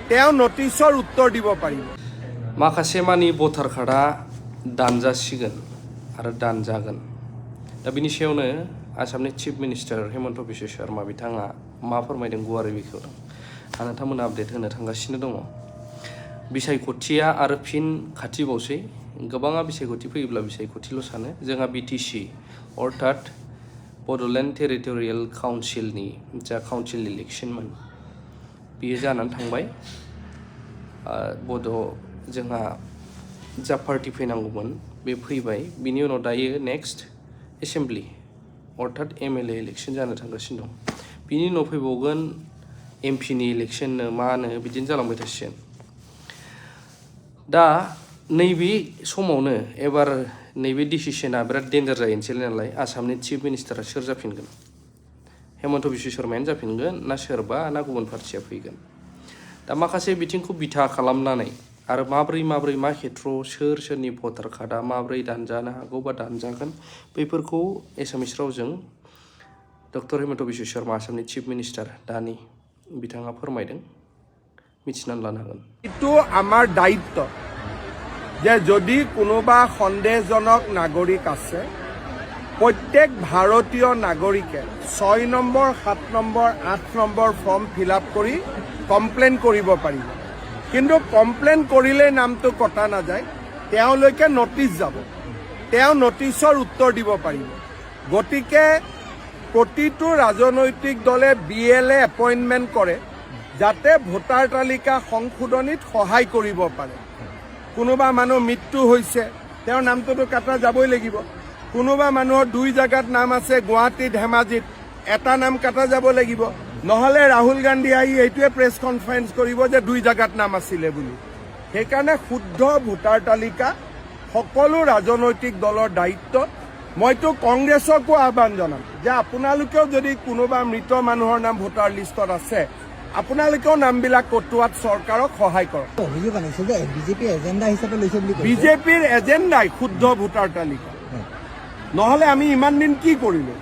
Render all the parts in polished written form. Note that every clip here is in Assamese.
তেওঁ নটিছৰ উত্তৰ দিব পাৰিব। माखासे मानि भटार कार्डआ दानजासिगोन आरो दानजागोन दा बिनि सायावनो आसामनि चिफ मिनिस्टार हेमन्त बिश्व शर्मा बिथाङा मा फोरमायदों गुवारै बेखेवदों आं नोंथांमोननो आपडेट होनो थांगासिनो दङ। बिसायख'थिया आरो फिन खाथिबावसै गोबाङा बिसायख'थि फैयोब्ला बिसायख'थिल' सानो जोंहा बिटिसि अर्थात बड'लेण्ड टेरिटरियेल काउन्सिलनि जा काउन्सिल इलेक्शनमोन बियो जानानै थांबाय। जोंहा जा पार्टि फैनांगौमोन बे फैबाय बिनि उनाव दायो नेक्स्ट एसेमब्लि अर्थात एमएलए इलेक्शन जानो थांगासिनो दं। बिनि उनाव फैबावगोन एमपिनि इलेक्शननो मानो बिदिनो जालांबाय थासिगोन। दा नैबे समावनो एबार नैबे डिसिसना बिराद डेन्जार जाहैनोसै नालाय आसामनि चिफ मिनिस्टारा सोर जाफिनगोन? हेमन्त बिश्व शर्मायानो जाफिनगोन ना सोरबा ना गुबुन पार्टिया फैगोन? दा माखासे बिथिंखौ बिथा खालामनानै आरो माब्रै मा खेथ्रआव सोरनि भटार कार्डआ माब्रै दानजानो हागौ बा दानजागोन बैफोरखौ एसामिस रावजों डक्टर हेमन्त बिश्व शर्मा आसामनि चिफ मिनिस्टार दानि बिथाङा फोरमायदों, मिथिनानै लानो हागोन। এইটো আমাৰ দায়িত্ব যে যদি কোনোবা সন্দেহজনক নাগৰিক আছে প্ৰত্যেক ভাৰতীয় নাগৰিকে 6 number 7 number 8 number form fill up কৰি কমপ্লেইন কৰিব পাৰিব। কিন্তু কমপ্লেইন কৰিলে নামটো কটা নাযায়, তেওঁলৈকে নটিচ যাব, তেওঁ নটিচৰ উত্তৰ দিব পাৰিব। গতিকে প্ৰতিটো ৰাজনৈতিক দলে BLA এপইণ্টমেণ্ট কৰে যাতে ভোটাৰ তালিকা সংশোধনীত সহায় কৰিব পাৰে। কোনোবা মানুহ মৃত্যু হৈছে তেওঁৰ নামটোতো কাটা যাবই লাগিব। কোনোবা মানুহৰ 2 জাগাত নাম আছে গুৱাহাটী ধেমাজিত এটা নাম কাটা যাব লাগিব, নহলে ৰাহুল গান্ধী আহি এইটোৱে প্ৰেছ কনফাৰেন্স কৰিব যে 2 জাগাত নাম আছিলে বুলি। সেইকাৰণে শুদ্ধ ভোটাৰ তালিকা সকলো ৰাজনৈতিক দলৰ দায়িত্ব। মইতো কংগ্ৰেছকো আহ্বান জনাম যে আপোনালোকেও যদি কোনোবা মৃত মানুহৰ নাম ভোটাৰ লিষ্টত আছে আপোনালোকেও নামবিলাক কটোৱাত চৰকাৰক সহায় কৰক। বিজেপিৰ এজেণ্ডাই শুদ্ধ ভোটাৰ তালিকা, নহলে আমি ইমান দিন কি কৰিলো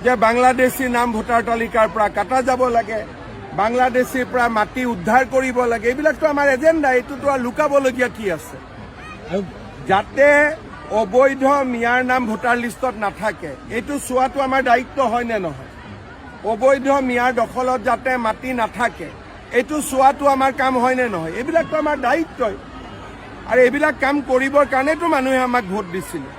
যে বাংলাদেশী নাম ভোটাৰ তালিকাৰ পৰা কাটা যাব লাগে, বাংলাদেশীৰ পৰা মাটি উদ্ধাৰ কৰিব লাগে, এইবিলাকতো আমাৰ এজেণ্ডা। এইটোতো আৰু লুকাবলগীয়া কি আছে? যাতে অবৈধ মিয়াৰ নাম ভোটাৰ লিষ্টত নাথাকে এইটো চোৱাটো আমাৰ দায়িত্ব হয় নে নহয়? অবৈধ মিয়াৰ দখলত যাতে মাটি নাথাকে এইটো চোৱাটো আমাৰ কাম হয় নে নহয়? এইবিলাকতো আমাৰ দায়িত্বই। আৰু এইবিলাক কাম কৰিবৰ কাৰণেতো মানুহে আমাক ভোট দিছিলে।